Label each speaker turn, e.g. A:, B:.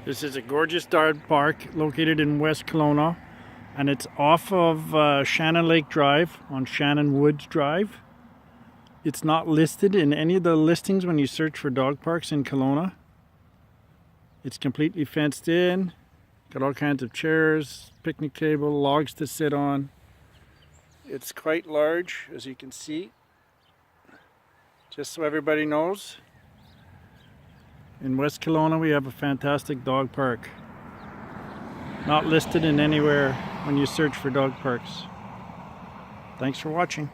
A: This is a gorgeous dog park located in West Kelowna, and it's off of Shannon Lake Drive on Shannon Woods Drive. It's not listed in any of the listings when you search for dog parks in Kelowna. It's completely fenced in, got all kinds of chairs, picnic table, logs to sit on. It's quite large, as you can see. Just so everybody knows, in West Kelowna we have a fantastic dog park. Not listed in anywhere when you search for dog parks. Thanks for watching.